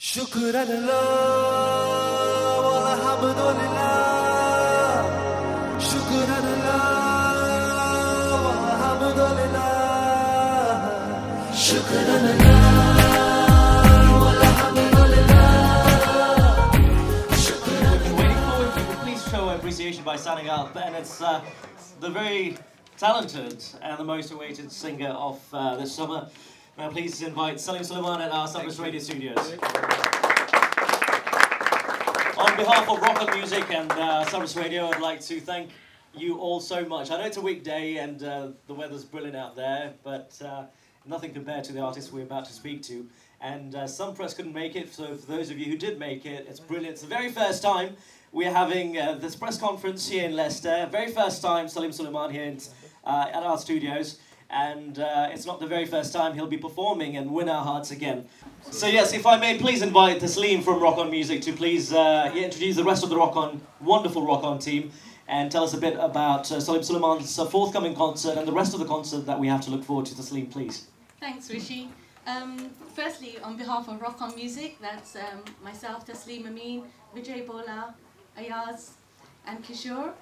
شكرا لله والحمد لله شكرا لله والحمد لله شكرا لله والحمد لله شكرا لله. Please show appreciation by standing up, and it's the very talented and the most awaited singer of this summer. Now please invite Salim Sulaiman at our Sabras Radio studios. On behalf of Rock On Music and Sabras Radio, I'd like to thank you all so much. I know it's a weekday and the weather's brilliant out there, but nothing compared to the artists we're about to speak to. And some press couldn't make it, so for those of you who did make it, it's brilliant. It's the very first time we're having this press conference here in Leicester. Very first time Salim Sulaiman here at our studios. And it's not the very first time he'll be performing and win our hearts again. So yes, if I may please invite Taslim from Rock On Music to please introduce the rest of the wonderful Rock On team and tell us a bit about Salim Sulaiman's forthcoming concert and the rest of the concert that we have to look forward to. Taslim, please. Thanks, Rishi. Firstly, on behalf of Rock On Music, that's myself, Taslim Amin, Vijay Bola, Ayaz and Kishore.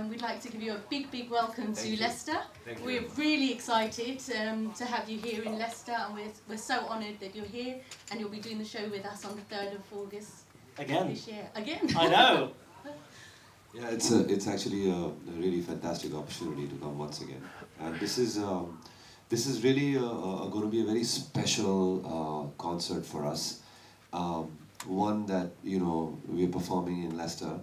We'd like to give you a big welcome to Leicester. We're really excited to have you here in Leicester, and we're so honoured that you're here and you'll be doing the show with us on the 3rd of August Again. this year. Again? I know. Yeah, it's actually a really fantastic opportunity to come once again, and this is really going to be a very special concert for us. One that we're performing in Leicester.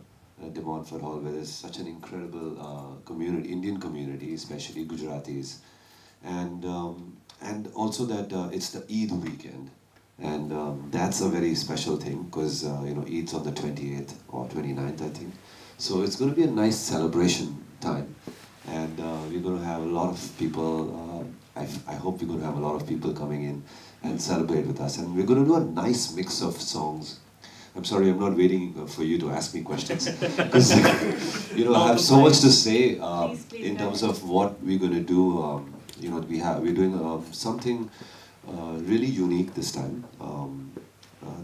De Montfort Hall, where there's such an incredible community, Indian community, especially Gujaratis, and also that it's the Eid weekend, and that's a very special thing because Eid's on the 28th or 29th, I think. So it's going to be a nice celebration time, and we're going to have a lot of people. I hope we're going to have a lot of people coming in and celebrate with us, and we're going to do a nice mix of songs. I'm sorry, I'm not waiting for you to ask me questions because I have so much to say please in terms of what we're going to do. We're doing something really unique this time.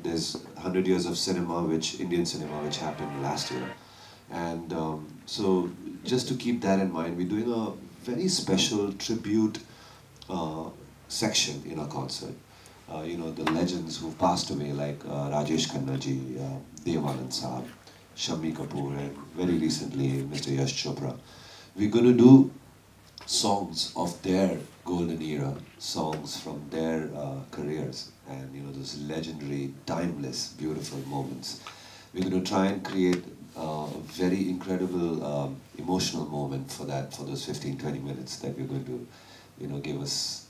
There's 100 years of cinema, Indian cinema, which happened last year, and so just to keep that in mind, we're doing a very special tribute section in our concert. The legends who've passed away, like Rajesh Khanna ji, Devanand Saab, Shammi Kapoor, and very recently Mr. Yash Chopra. We're going to do songs of their golden era, songs from their careers, and those legendary, timeless, beautiful moments. We're going to try and create a very incredible emotional moment for those 15-20 minutes that we're going to give us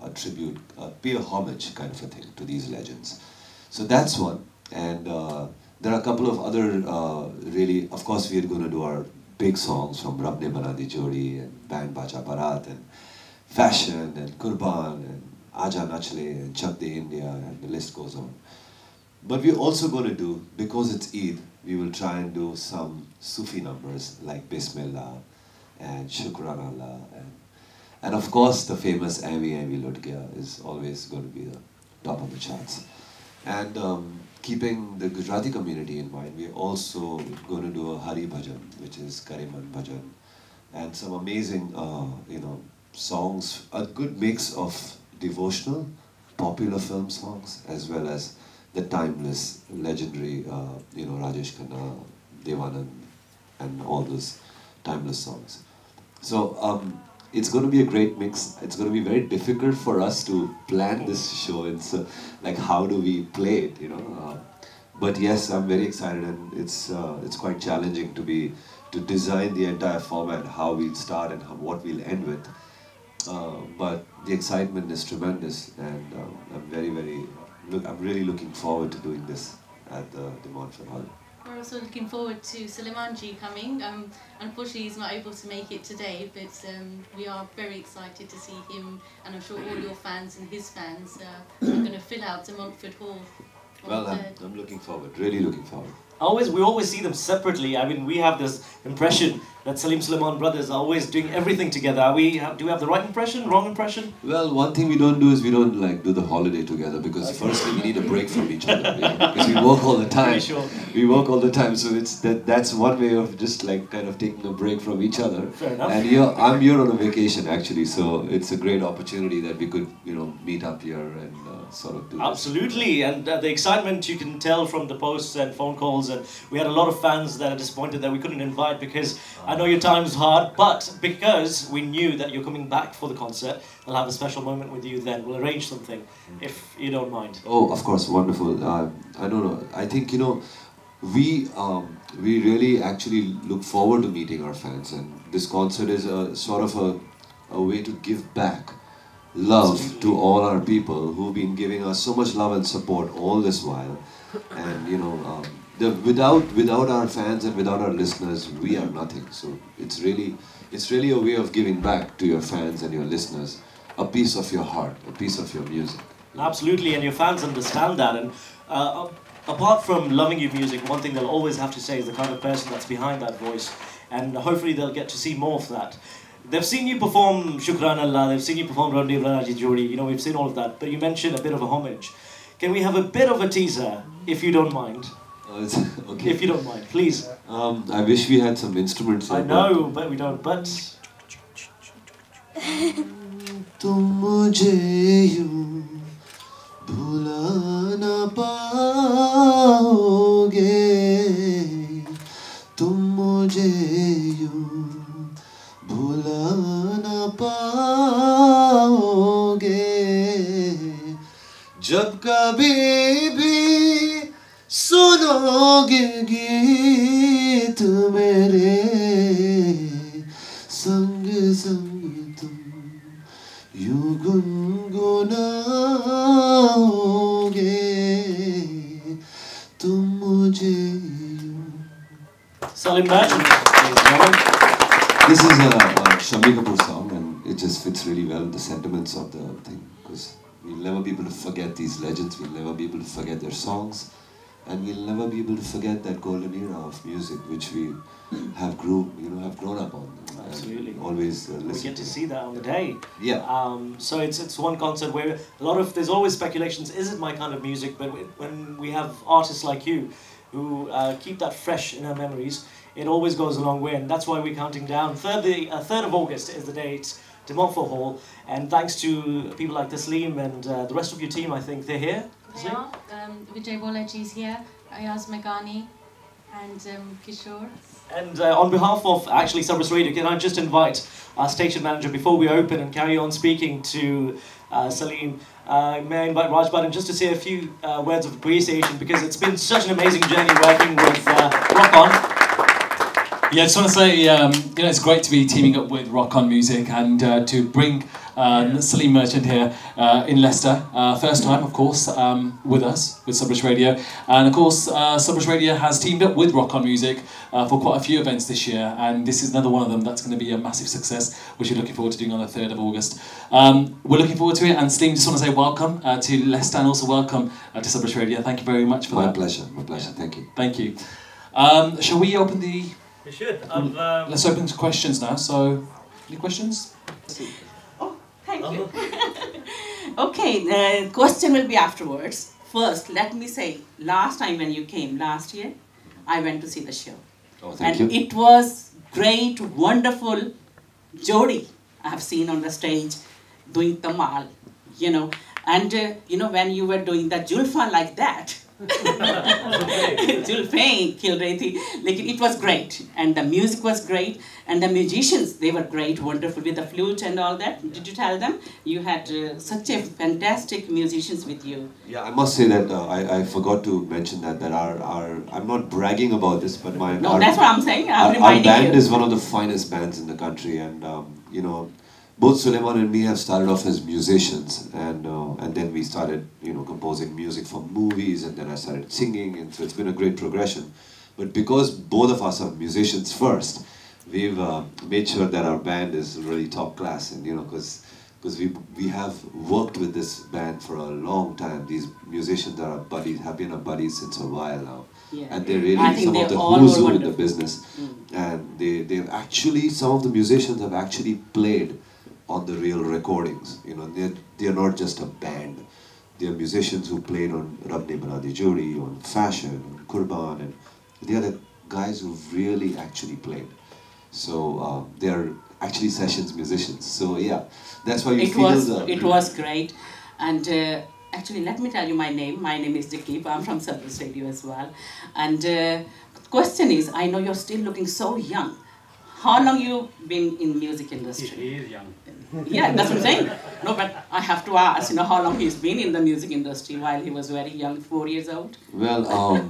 a tribute, pay a homage kind of a thing to these legends. So that's one, and there are a couple of other really, of course we're going to do our big songs from Rab Ne Bana Di Jodi and Band Baja Barat and Fashion and Kurban and Aja Nachle and Chak De India, and the list goes on. But we're also going to do, because it's Eid, we will try and do some Sufi numbers like Bismillah and Shukran Allah, and of course, the famous Avi Avi Lut Gaya is always going to be the top of the charts. And keeping the Gujarati community in mind, we're also going to do a Hari Bhajan, which is Kariman Bhajan, and some amazing, songs, a good mix of devotional, popular film songs, as well as the timeless, legendary, Rajesh Khanna, Devanand, and all those timeless songs. So, it's going to be a great mix. It's going to be very difficult for us to plan this show, and so, like, how do we play it, But yes, I'm very excited, and it's quite challenging to design the entire format, how we'll start and what we'll end with. But the excitement is tremendous, and I'm really looking forward to doing this at the De Montfort Hall. We're also looking forward to Sulaiman ji coming. Unfortunately, he's not able to make it today, but we are very excited to see him, and I'm sure all your fans and his fans are going to fill out the Montfort Hall. Well, I'm looking forward, really looking forward. we always see them separately. I mean, we have this impression that Salim Sulaiman brothers are always doing everything together. Do we have the right impression, wrong impression? Well, one thing we don't do is we don't like do the holiday together because firstly we need a break from each other, you know, because we work all the time. Sure. We work all the time, so it's that's one way of just like kind of taking a break from each other. Fair enough. And I'm here on a vacation actually, so it's a great opportunity that we could meet up here and sort of do this. Absolutely, and the excitement you can tell from the posts and phone calls, and we had a lot of fans that are disappointed that we couldn't invite because I know your time's hard, but because we knew that you're coming back for the concert, we'll have a special moment with you then. We'll arrange something, if you don't mind. Oh, of course, wonderful. I don't know. I think we really actually look forward to meeting our fans, and this concert is a sort of a way to give back love to all our people who've been giving us so much love and support all this while, and without our fans and without our listeners, we are nothing. So it's really a way of giving back to your fans and your listeners a piece of your heart, a piece of your music. Absolutely, and your fans understand that. And apart from loving your music, one thing they'll always have to say is the kind of person that's behind that voice, and hopefully they'll get to see more of that. They've seen you perform Shukran Allah, they've seen you perform Randi Vlanaji Jodi, we've seen all of that, but you mentioned a bit of a homage. Can we have a bit of a teaser, if you don't mind? Okay. If you don't mind, please. I wish we had some instruments. I know, but we don't, but... तुम मुझे यूं भुला न पाओगे, तुम मुझे यूं भुला न पाओगे, जब कभी भी सुनोगे गीत मेरे, संग संग तुम यूं गुनगुनाओगे, तुम मुझे यूं. Salim Sulaiman. This is a Shammi Kapoor song, and it just fits really well with the sentiments of the thing, because we'll never be able to forget these legends, we'll never be able to forget their songs, and we'll never be able to forget that golden era of music which we have grown up on. Absolutely. Always We listen get to see that on the day. Yeah. So it's one concert where there's always speculations, is it my kind of music? But when we have artists like you who keep that fresh in our memories, it always goes a long way, and that's why we're counting down. 3rd of August is the date, De Montfort Hall, and thanks to people like Tasleem and the rest of your team, I think they're here. They are. Vijay Bolaji is here, Ayaz Meghani, and Kishore. And on behalf of actually Sabras Radio, can I just invite our station manager before we open and carry on speaking to Salim? May I invite Raj Baran just to say a few words of appreciation, because it's been such an amazing journey working with Rock On. Yeah, I just want to say, it's great to be teaming up with Rock On Music and to bring Salim Merchant here in Leicester. First time, of course, with us, with Sabras Radio. And of course, Sabras Radio has teamed up with Rock On Music for quite a few events this year. And this is another one of them that's going to be a massive success, which we're looking forward to doing on the 3rd of August. We're looking forward to it. And Salim, just want to say welcome to Leicester and also welcome to Sabras Radio. Thank you very much for that. My pleasure, my pleasure. Thank you. Thank you. Shall we open the... We should. Let's open to questions now. So, any questions? Oh, thank you. Okay, the question will be afterwards. First, let me say, last time when you came, last year, I went to see the show. Oh, thank you. And it was great, wonderful Jodi I have seen on the stage doing Tamal, And, when you were doing the Julfa like that, Julfain killed it was great, and the music was great, and the musicians, they were great, wonderful with the flute and all that. Did you tell them you had such a fantastic musicians with you? Yeah, I must say that I forgot to mention that our I'm not bragging about this, but that's what I'm saying. Our band is one of the finest bands in the country, and both Sulaiman and me have started off as musicians, and then we started, composing music for movies, and then I started singing, and so it's been a great progression. But because both of us are musicians first, we've made sure that our band is really top class, and because we have worked with this band for a long time. These musicians are our buddies, have been our buddies since a while now. Yeah. and they're really I think some of they the all who's were who in the wonderful. business. And they've actually, some of the musicians have actually played on the real recordings. You know, they're not just a band. They're musicians who played on Rab Ne Bana Di Jodi, on Fashion, on Kurban, and they are the guys who really actually played. So they're actually sessions musicians. So yeah, that's why you feel it was great, and actually let me tell you my name. My name is Jakib. I'm from Sabras Radio as well, and question is, I know you're still looking so young. How long you been in music industry? He is young. Yeah, that's what I'm saying. No, but I have to ask, you know, how long he's been in the music industry while he was very young, 4 years old? Well,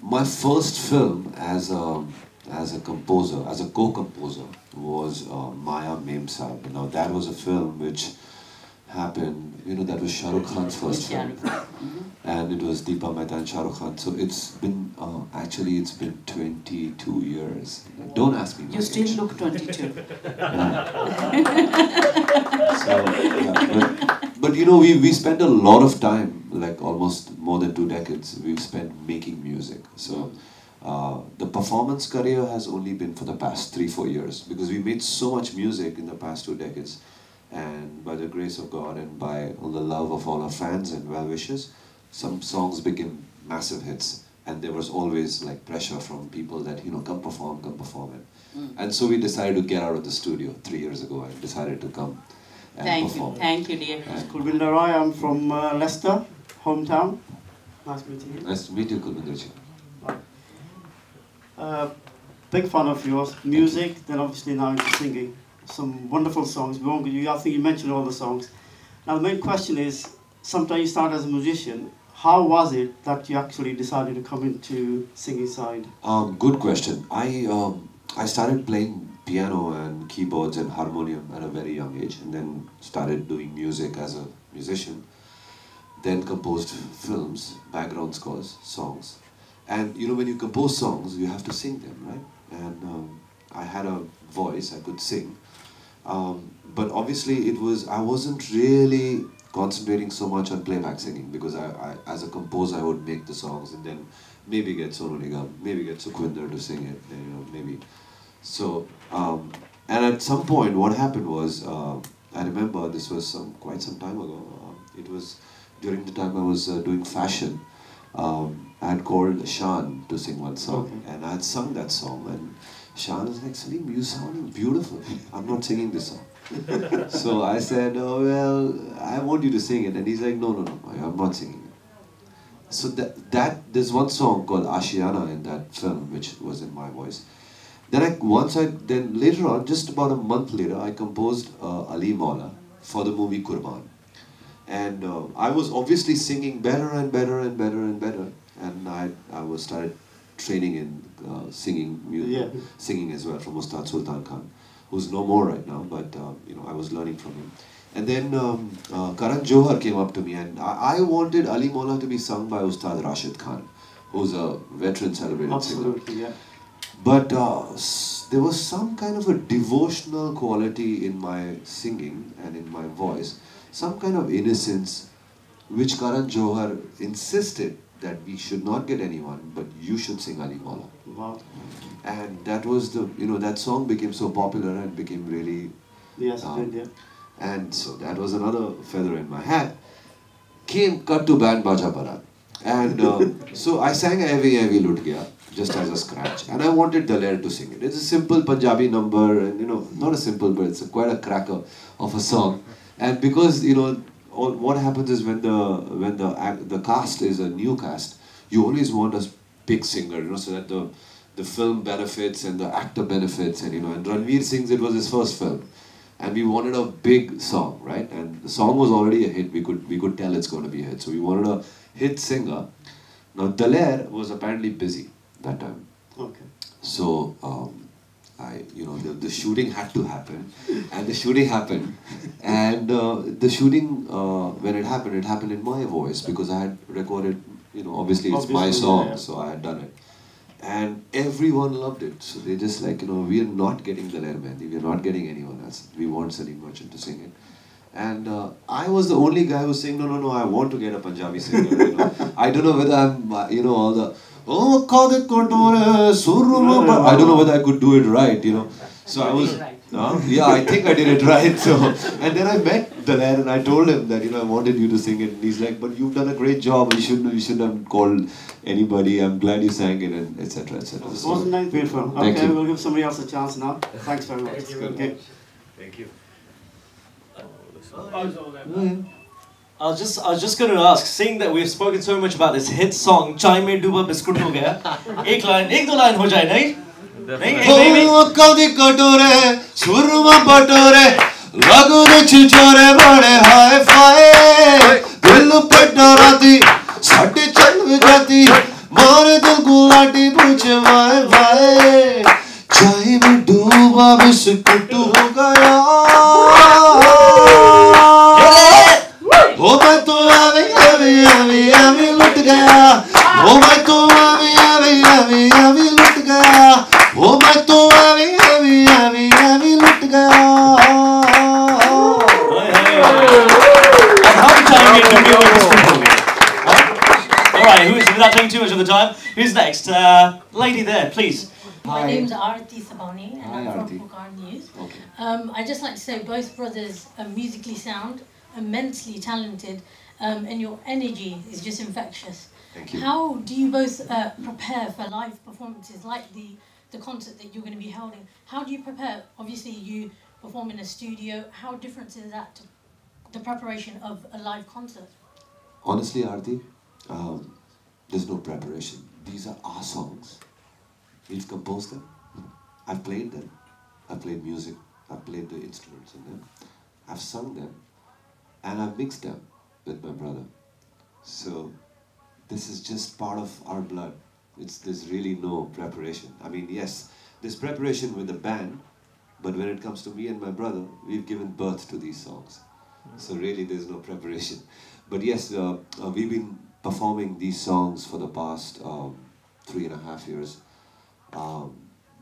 my first film as a composer, as a co-composer, was Maya Mem Sahib. Now that was a film which happened, you know, that was Shah Rukh Khan's first film. And it was Deepa Mehta and Shah Rukh Khan. So it's been, actually it's been 22 years. Don't ask me my You still age. look 22. So, yeah, but you know, we spent a lot of time, like almost more than 2 decades, we've spent making music. So the performance career has only been for the past 3-4 years, because we made so much music in the past 2 decades. And by the grace of God and by all the love of all our fans and well-wishers, some songs became massive hits. And there was always like pressure from people that, you know, come perform it. And so we decided to get out of the studio 3 years ago and decided to come and perform. Thank you, dear. Kulbinder Roy, I'm from Leicester, hometown. Nice meeting you. Nice to meet you, Kulbinderji. Big fan of yours, music, then obviously now into singing. Some wonderful songs. I think you mentioned all the songs. Now the main question is, sometimes you start as a musician. How was it that you actually decided to come into singing side? Good question. I started playing piano and keyboards and harmonium at a very young age, and then started doing music as a musician. Then composed films, background scores, songs. And you know, when you compose songs, you have to sing them, right? And I had a voice, I could sing. But obviously I wasn't really concentrating so much on playback singing, because I as a composer, I would make the songs and then maybe get Sonu Nigam, maybe get Sukhwinder to sing it, you know, maybe. So, and at some point what happened was, I remember this was quite some time ago, it was during the time I was doing fashion. I had called Shan to sing one song, and I had sung that song, and Shan was like, Salim, you sound beautiful. I'm not singing this song. So I said, oh, well, I want you to sing it. And he's like, no, I'm not singing it. So there's one song called Ashiana in that film, which was in my voice. Then later on, just about a month later, I composed Ali Maula for the movie Kurban. And I was obviously singing better and better and better and better. And I was started training in singing as well from Ustad Sultan Khan, who's no more right now, but you know, I was learning from him. And then Karan Johar came up to me, and I wanted Ali Maula to be sung by Ustad Rashid Khan, who's a veteran celebrated singer. Absolutely, yeah. But there was some kind of a devotional quality in my singing and in my voice, some kind of innocence, which Karan Johar insisted that we should not get anyone, but you should sing Ali Maula. Wow. And that was that song became so popular and became really... Yes, it did, yeah. And so that was another feather in my hat. Cut to Band Baja Barat. And so I sang Evi Evi Lut Gaya, just as a scratch. And I wanted Daler to sing it. It's a simple Punjabi number, and you know, not a simple, but it's quite a cracker of a song. And because, you know, what happens is when the cast is a new cast, you always want a big singer, you know, so that the film benefits and the actor benefits, and you know, and Ranveer Singh's, it was his first film, and we wanted a big song, right? And the song was already a hit. We could tell it's going to be a hit, so we wanted a hit singer. Now Daler was apparently busy that time. Okay. So the shooting had to happen, and the shooting happened, and the shooting when it happened in my voice, because I had recorded, you know, obviously it's my song, so I had done it, and everyone loved it. So they just like, you know, we are not getting the Daler Mehndi, we are not getting anyone else. We want Salim Merchant to sing it. And I was the only guy who was saying, no, I want to get a Punjabi singer. You know? I don't know whether I'm, you know, Oh, Kadik Kotore, Suruma. I don't know whether I could do it right, you know. So I was, yeah, I think I did it right. So, and then I met the lad and I told him that, you know, I wanted you to sing it. And he's like, but you've done a great job. You shouldn't have called anybody. I'm glad you sang it, and etc. etc. So, wasn't that beautiful? Thank Okay, you. we'll give somebody else a chance now. Thanks very much. Okay. Thank you. I was just going to ask, seeing that we've spoken so much about this hit song, Chai Mein Duba Biscuit Ho Gaya, ek do line ho jaye, nahi? Oh, Kadik Kotore, Suruma Patore, Lagun Chichore Bade High Five, Dil pe darati, Sati chal jati, Mare dil gulati puche vai vai, Chai mein duba biscuit ho gaya. Oh, मैं तो आवी लुट गया. Oh, मैं तो आवी लुट गया. Oh, मैं तो आवी लुट गया. Alright, without taking too much of the time, who's next? Lady there, please. My name's Arati Sabani and Hi, I'm from Arati. Pucar News. Okay. I'd just like to say both brothers are musically sound, immensely talented, and your energy is just infectious. Thank you. How do you both prepare for live performances like the concert that you're going to be holding? How do you prepare? Obviously you perform in a studio. How different is that to the preparation of a live concert? Honestly, Arti, there's no preparation. These are our songs. We've composed them. I've played them. I've played music. I've played the instruments in them. I've sung them. And I've mixed them with my brother. So this is just part of our blood. There's really no preparation. I mean, yes, there's preparation with the band, but when it comes to me and my brother, we've given birth to these songs. So really there's no preparation. But yes, we've been performing these songs for the past 3.5 years.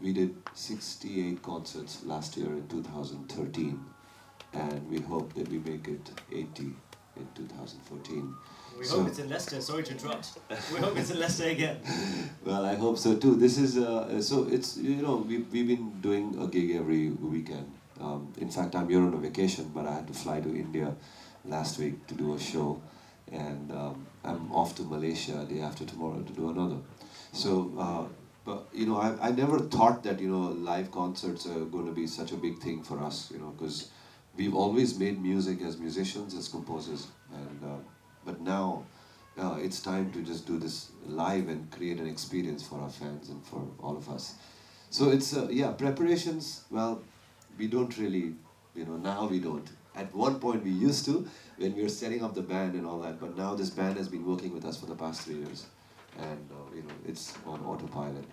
We did 68 concerts last year in 2013. And we hope that we make it 80 in 2014. We hope it's in Leicester, sorry to interrupt. We hope it's in Leicester again. Well, I hope so too. This is, so it's, you know, we've been doing a gig every weekend. In fact, I'm here on a vacation, but I had to fly to India last week to do a show. And I'm off to Malaysia day after tomorrow to do another. So, but, you know, I never thought that, you know, live concerts are going to be such a big thing for us, you know, because we've always made music as musicians, as composers, and but now it's time to just do this live and create an experience for our fans and for all of us. So it's, yeah, preparations, well, we don't really, you know, now we don't. At one point we used to, when we were setting up the band and all that, but now this band has been working with us for the past 3 years, and you know, it's on autopilot.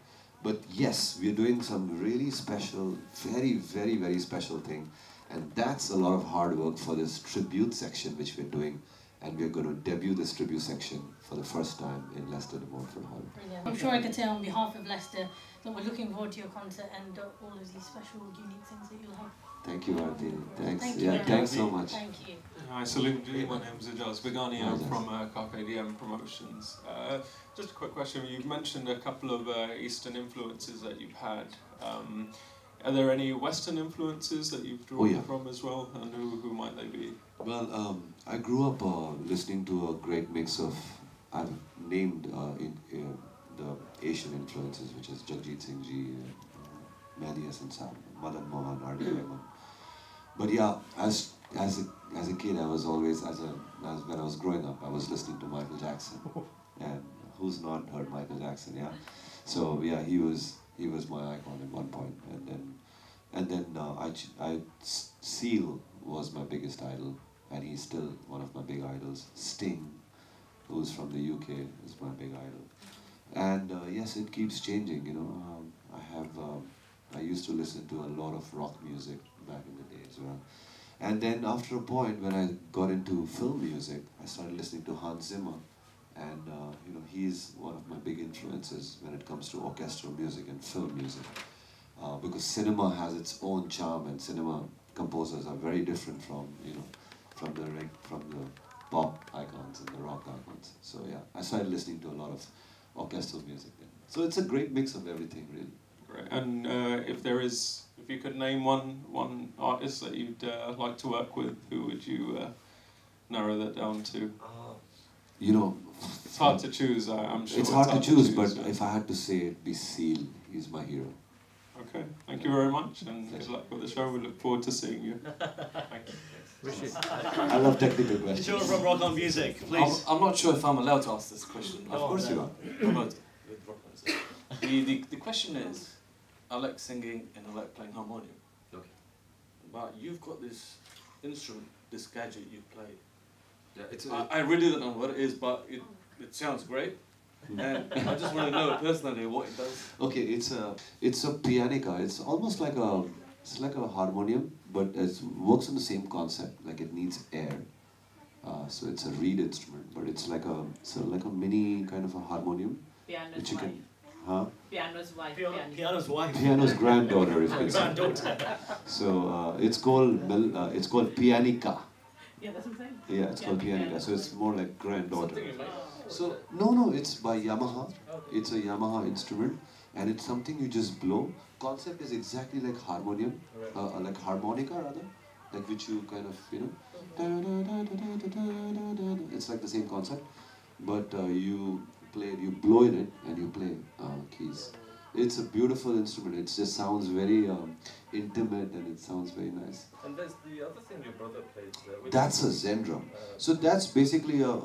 But yes, we're doing some really special, very, very, very special thing. And that's a lot of hard work for this tribute section which we're doing. And we're going to debut this tribute section for the first time in Leicester de Montfort Hall. Brilliant. I'm sure I could say on behalf of Leicester that we're looking forward to your concert and all of these special, unique things that you'll have. Thank you, Arti. Thanks. Thank you Yeah, very thanks much. so much. Thank you. Hi, Salim. My name's Ijaz Begani. Hi, I'm Ijaz. from Carpe Diem Promotions. Just a quick question. You've mentioned a couple of Eastern influences that you've had. Are there any Western influences that you've drawn from as well? And who might they be? Well, I grew up listening to a great mix of, I've named the Asian influences, which is Jagjit Singh Ji, Mehdi Hasan Sahib, Madan Mohan, R.D. Rahman. But yeah, as a kid, I was always, when I was growing up, I was listening to Michael Jackson. And who's not heard Michael Jackson, yeah? So yeah, he was my icon at one point, and then Seal was my biggest idol, and he's still one of my big idols. Sting, who's from the UK, is my big idol. And yes, it keeps changing. You know, I used to listen to a lot of rock music back in the day as well. And then after a point, when I got into film music, I started listening to Hans Zimmer. And you know, he's one of my big influences when it comes to orchestral music and film music, because cinema has its own charm, and cinema composers are very different from, you know, from the pop icons and the rock icons. So yeah, I started listening to a lot of orchestral music. Yeah. So it's a great mix of everything, really. Great. And if you could name one artist that you'd like to work with, who would you narrow that down to? You know, it's hard to choose. I'm sure it's hard to choose, but if I had to say, it'd be Seal. He's my hero. Okay, thank you very much, and good luck with the show. We look forward to seeing you. Thank you. Rishi. I love technical questions. Sure, from Rock On Music, please. I'm not sure if I'm allowed to ask this question. Of course you are. The question is, I like singing and I like playing harmonium. Okay. But you've got this instrument, this gadget you play. Yeah, it's I really don't know what it is, but it sounds great. And I just want to know personally what it does. Okay, it's a pianica. It's almost like a harmonium, but it works on the same concept. Like it needs air, so it's a reed instrument. But it's like a mini kind of a harmonium, which you can, Piano's wife. Piano's wife. Piano's granddaughter, if you can say. Granddaughter. So it's called pianica. Yeah, that's what I'm saying. Yeah, it's called pianica. So it's more like granddaughter. So no, it's by Yamaha. It's a Yamaha instrument, and it's something you just blow. Concept is exactly like harmonium, like harmonica rather, like which you kind of It's like the same concept, but you blow in it and you play keys. It's a beautiful instrument. It just sounds very intimate and it sounds very nice. And there's the other thing your brother plays. That's a Zen drum. So that's basically a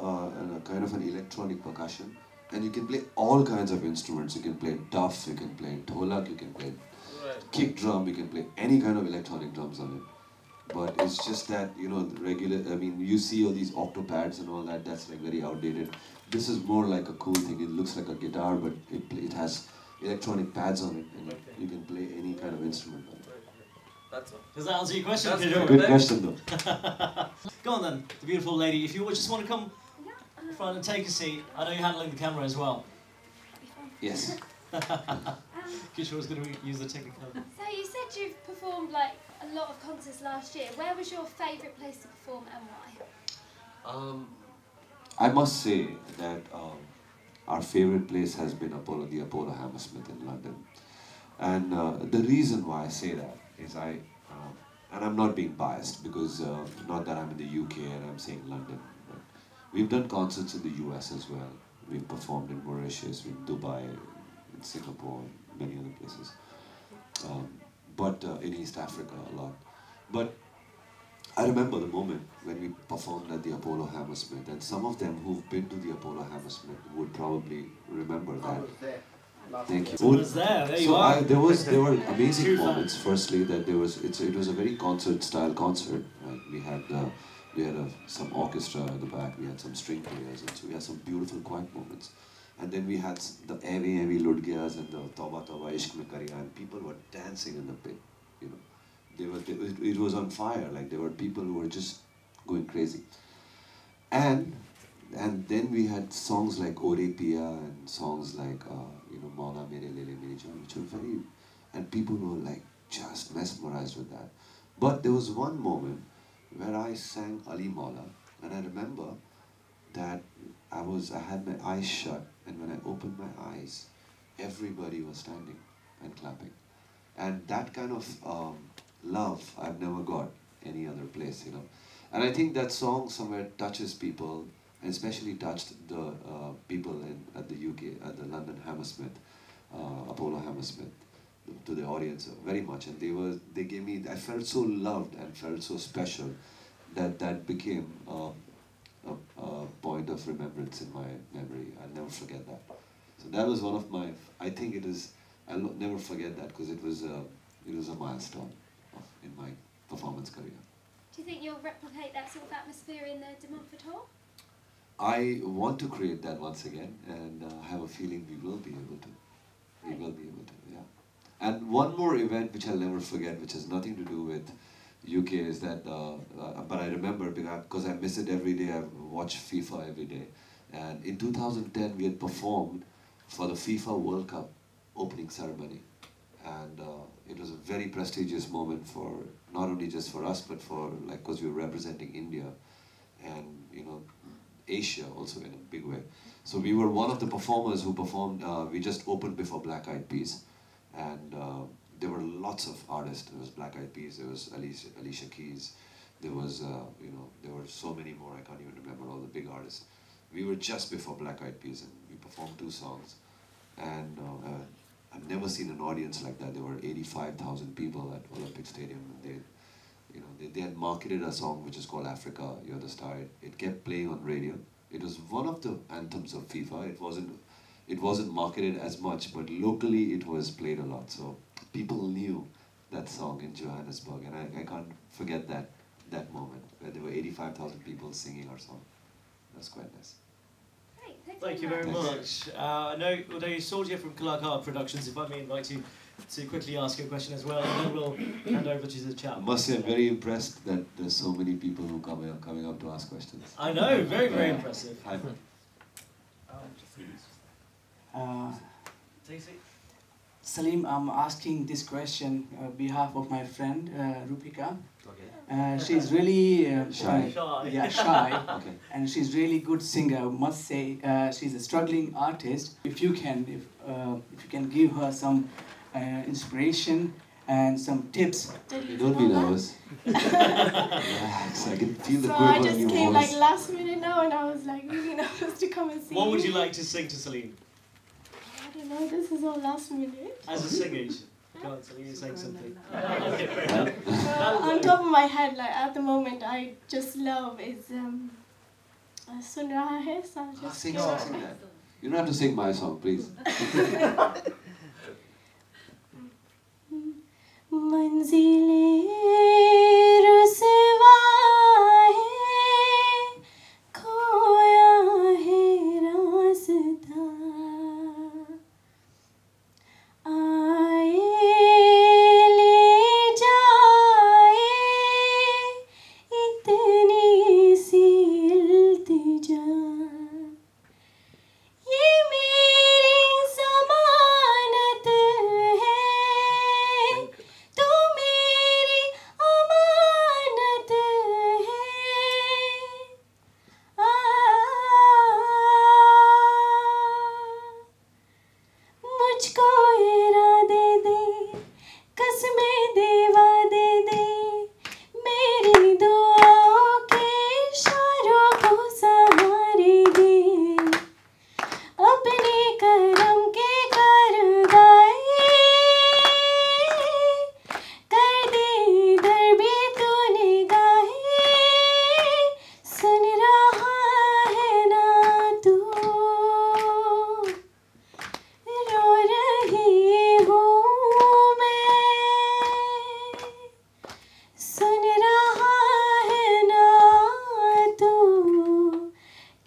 kind of an electronic percussion. And you can play all kinds of instruments. You can play duff, you can play dholak, you can play kick drum, you can play any kind of electronic drums on it. But it's just that, you see all these octopads and all that, that's like very outdated. This is more like a cool thing. It looks like a guitar, but it has electronic pads on it, and you can play any kind of instrument on it. That's all. Does that answer your question? Good question, though. Go on then, the beautiful lady. If you just want to come front and take a seat. I know you're handling the camera as well. Yes. Kishore's going to use the technical. So you said you've performed like a lot of concerts last year. Where was your favourite place to perform and why? I must say that our favourite place has been the Apollo Hammersmith in London. And the reason why I say that is and I'm not being biased because not that I'm in the UK and I'm saying London, but we've done concerts in the US as well. We've performed in Mauritius, in Dubai, in Singapore, and many other places. But in East Africa a lot. But I remember the moment when we performed at the Apollo Hammersmith, and some of them who've been to the Apollo Hammersmith would probably remember that. I was there. Thank you. I was there. There you are. There were amazing moments. Firstly, that it was a very concert-style concert. Right? We had some orchestra at the back. We had some string players, and so we had some beautiful quiet moments. And then we had the Evi Evi Ludgyas and the Tauba Tauba Ishq Mein Kariya, and people were dancing in the pit. You know, it was on fire. Like there were people who were just going crazy. And then we had songs like Ore Pia and songs like Maula Mere Lele Mere Jaan, which were very, and people were like just mesmerized with that. But there was one moment where I sang Ali Maula, and I remember that I had my eyes shut, and when I opened my eyes, everybody was standing and clapping. And that kind of love I've never got any other place, you know. And I think that song somewhere touches people, and especially touched the people at the UK, at the London Hammersmith, Apollo Hammersmith, to the audience very much. And they gave me, I felt so loved and felt so special that became a point of remembrance in my memory. I'll never forget that. So that was one of my, I think it is, I'll never forget that because it was a milestone in my performance career. Do you think you'll replicate that sort of atmosphere in the De Montfort Hall? I want to create that once again, and I have a feeling we will be able to. We will be able to, yeah. And one more event which I'll never forget, which has nothing to do with UK, is that, but I remember because I miss it every day, I watch FIFA every day. And in 2010, we had performed for the FIFA World Cup opening ceremony. And it was a very prestigious moment for, not only just for us, but for, like, because we were representing India and, you know, Asia also in a big way. So we were one of the performers who performed, we just opened before Black Eyed Peas, and there were lots of artists. There was Black Eyed Peas, there was Alicia Keys, there was, there were so many more, I can't even remember all the big artists. We were just before Black Eyed Peas and we performed 2 songs. And I've never seen an audience like that. There were 85,000 people at Olympic Stadium. They had marketed a song which is called Africa, You're the Star. It kept playing on radio. It was one of the anthems of FIFA. It wasn't marketed as much, but locally it was played a lot. So people knew that song in Johannesburg, and I can't forget that moment where there were 85,000 people singing our song. That's quite nice. Thank you very much. I know, although you saw you from Kalakar Productions, if I may invite you to quickly ask you a question as well, and then we'll hand over to the chat. I must say, I'm very impressed that there's so many people who coming up to ask questions. I know, very, very impressive. Hi. Salim, I'm asking this question on behalf of my friend Rupika. Okay. She's really shy. Yeah, shy. Okay. And she's really good singer. I must say, she's a struggling artist. If you can give her some inspiration and some tips. Don't be nervous. Relax. I can feel the So quiver I in just your came voice. like last minute now, and I was like really nervous to come and see. What would you like to sing to Salim? I don't know. This is all last minute. As a singer, you should. Go on, Salim, saying something. Well, on top of my head, like at the moment, I just love is Sun Raha Hai. So I'll just Sing go. that. You don't have to sing my song, please. मंजिले रुसवा है खोया है रास्ता आए ले जाए इतनी सी इल्तिजा ये मेरी ज़मानत है तू मेरी अमानत है मुझको इरादे दे कसमें देवा दे दे मेरी दुआओं के इशारों को सहारे दे अपने करम के कारदाए कर दे इधर भी तूने गाए सुन रहा है ना तू रो रही हूँ मैं सुन रहा है ना तू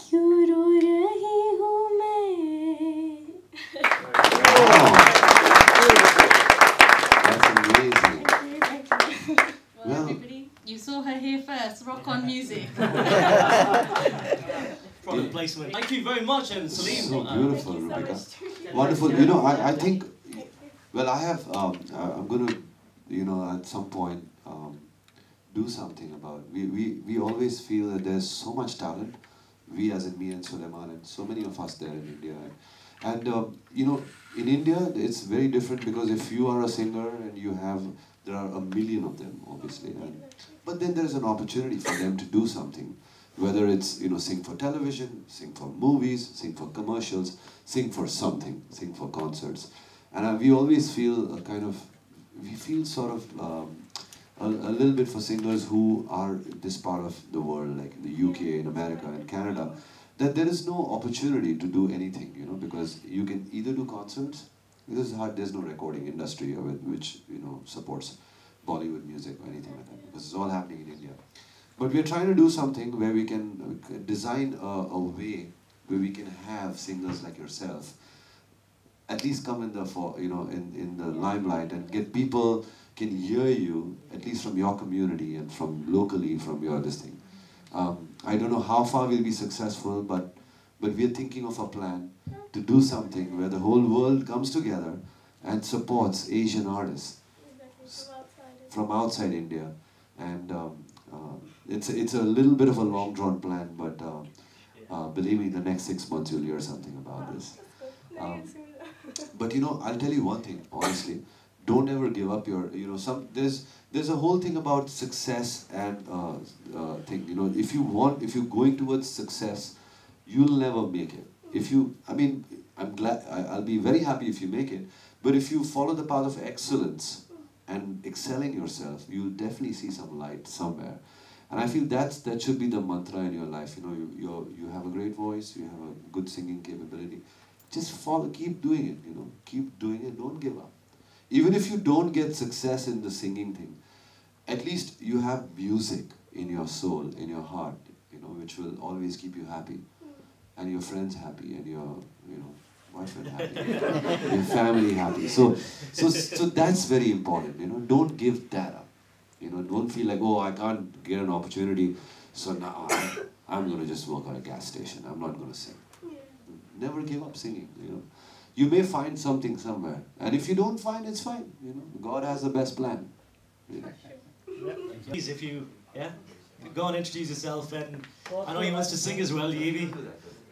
क्यों रो रही हूँ मैं That's amazing. Well, everybody, you saw her here first. Rock on music. Product placement. Thank you very much, and Salim. So beautiful, Rebecca. Wonderful. You know, I think, well, I have, I'm going to, at some point, do something about it. We always feel that there's so much talent, we as in me and Sulaiman, and so many of us there in India. And, in India, it's very different because if you are a singer and there are a million of them, obviously. But then there's an opportunity for them to do something. Whether it's, sing for television, sing for movies, sing for commercials, sing for something, sing for concerts. And we always feel we feel sort of a little bit for singers who are this part of the world, like in the UK, in America, and Canada, that there is no opportunity to do anything, because you can either do concerts, because there's no recording industry which, supports Bollywood music or anything like that, because it's all happening in India. But we're trying to do something where we can design a way where we can have singers like yourself at least come in the limelight and get people can hear you, at least from your community and from locally, from your this thing. I don't know how far we'll be successful, but we're thinking of a plan to do something where the whole world comes together and supports Asian artists from outside India. And it's a little bit of a long drawn plan, but Believe me, the next 6 months you'll hear something about this. But you know, I'll tell you one thing, honestly. Don't ever give up your, you know, there's a whole thing about success and thing, you know, if you're going towards success, you'll never make it. If you, I mean, I'll be very happy if you make it, but if you follow the path of excellence and excelling yourself, you'll definitely see some light somewhere. And I feel that should be the mantra in your life. You know, you have a great voice, you have a good singing capability. Just keep doing it, you know, keep doing it, don't give up. Even if you don't get success in the singing thing, at least you have music in your soul, in your heart, you know, which will always keep you happy. And your friends happy, and your, you know, boyfriend happy, your family happy. So that's very important, you know, don't give that up. You know, don't feel like, oh, I can't get an opportunity, so now I'm going to just work at a gas station. I'm not going to sing. Never give up singing, you know. You may find something somewhere. And if you don't find, it's fine. You know, God has the best plan. You know. Please, if you, go and introduce yourself. And I know he wants to sing as well, Yevi.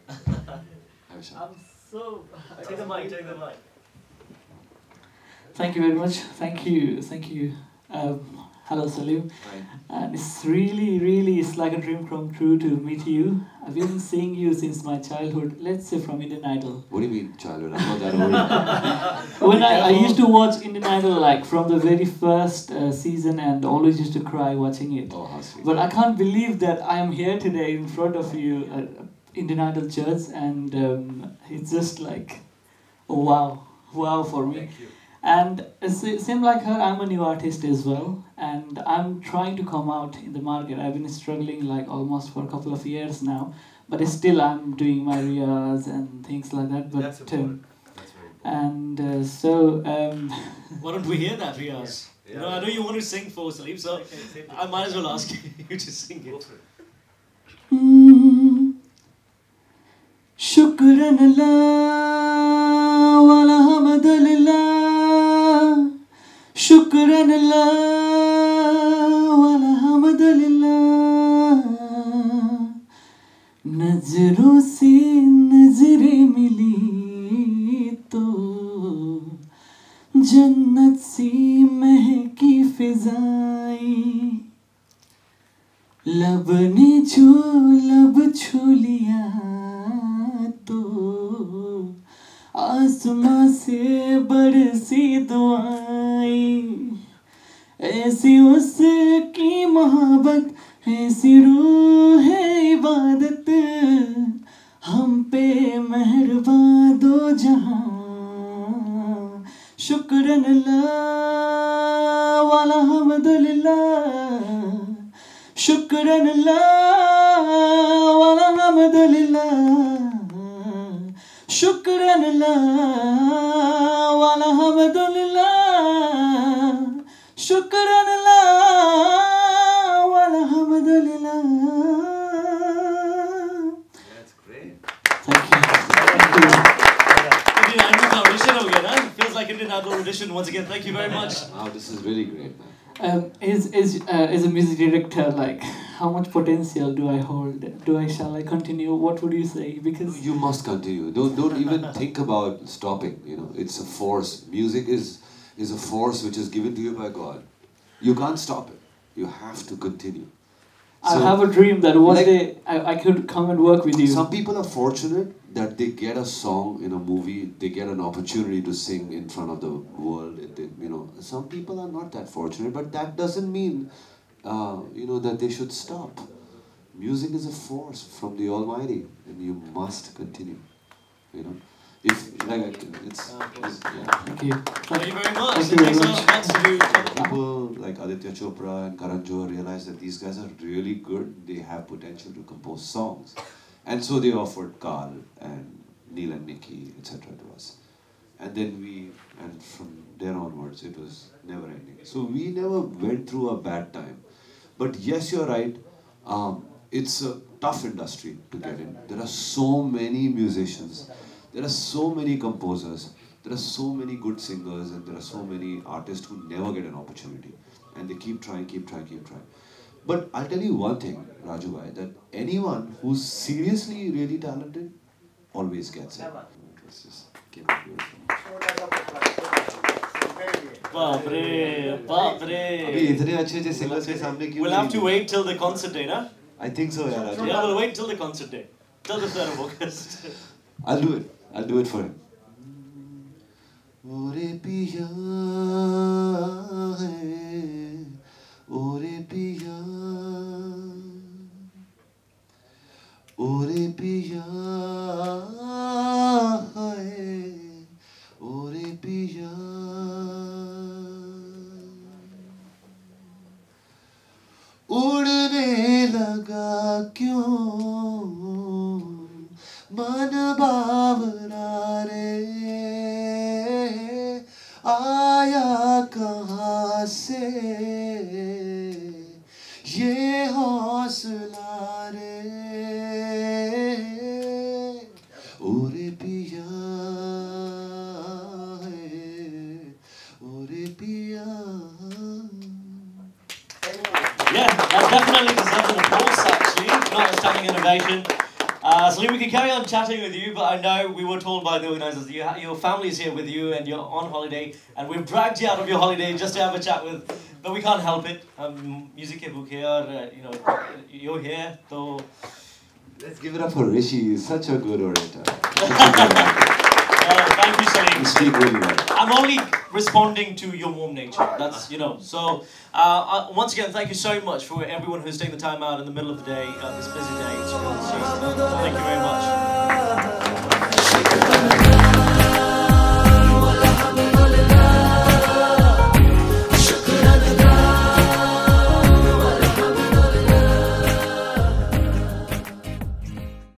I'm so... Take the mic, take the mic. Thank you very much. Thank you. Hello, Salim. And it's really, it's like a dream come true to meet you. I've been seeing you since my childhood, let's say from Indian Idol. What do you mean childhood? I'm not that old. When I used to watch Indian Idol, like from the very first season, and always used to cry watching it. Oh, how sweet. But I can't believe that I am here today in front of you at Indian Idol Church, and it's just like, wow for me. Thank you. And same like her, I'm a new artist as well, and I'm trying to come out in the market. I've been struggling like almost for a couple of years now, but still I'm doing my riyas and things like that. But That's important. That's very important. And why don't we hear that, Riyaz? Yeah. You know, I know you want to sing for Salim, so I might as well ask you to sing it. Shukran Allah walhamdulillah, Shukran Allah walhamdulillah, nazron se nazre mili to jannat si mehki fizai, लब ने जो लब छू लिया तो आसमां से बरसी दुआएं, ऐसी उसकी मोहब्बत, ऐसी रूह है इबादत, हम पे मेहरबान दो जहां, शुक्रन अल्लाह वल्हम्दुलिल्लाह, Shukran Allah walhamdulillah, Shukran Allah walhamdulillah, Shukran Allah walhamdulillah. That's great. Thank you. Indian Idol का audition हो गया ना? Feels like Indian Idol audition once again. Thank you very much. Wow, this is really great, man. As a music director, like, how much potential do I hold? Shall I continue? What would you say? Because you must continue. Don't even think about stopping. You know, it's a force. Music is a force which is given to you by God. You can't stop it. You have to continue. I have a dream that one day I could come and work with you. Some people are fortunate that they get a song in a movie, they get an opportunity to sing in front of the world. You know, some people are not that fortunate, but that doesn't mean, you know, that they should stop. Music is a force from the Almighty, and you must continue. You know, if like it's yeah. Thank you. Thank you very much. Thank you very much. People like Aditya Chopra and Karan Johar realize that these guys are really good. They have potential to compose songs. And so they offered Carl and Neil and Nikki, etc. to us. And then and from there onwards, it was never ending. So we never went through a bad time. But yes, you're right. It's a tough industry to get in. There are so many musicians. There are so many composers. There are so many good singers, and there are so many artists who never get an opportunity. And they keep trying. But I'll tell you one thing. Raju bhai, that anyone who's seriously really talented always gets it. It's just beautiful. अभी इतने अच्छे singers के सामने क्यों? We'll have to wait till the concert day, na? I think so, yeah, Raju. Yeah, we'll wait till the concert day, till the 3rd of August. I'll do it. I'll do it for him. Ore piya hai, ore piya, ore piya hai, ore piya. उड़ने लगा क्यों मन बावरा रे, आया कहाँ से ये हौसला रे, ओरे पिया है, ओरे पिया. Yeah, that definitely deserves an applause, actually, not a standing ovation. Salim, we can carry on chatting with you, but I know we were told by the organisers that your family's here with you and you're on holiday, and we've dragged you out of your holiday just to have a chat with, but we can't help it. Music ke bhukhe, you know, you're here, so... Let's give it up for Rishi. He's such a good orator. Thank you, Salim. You speak really well. I'm only responding to your warm nature. That's, you know. So, once again, thank you so much for everyone who's taking the time out in the middle of the day, this busy day. Thank you very much.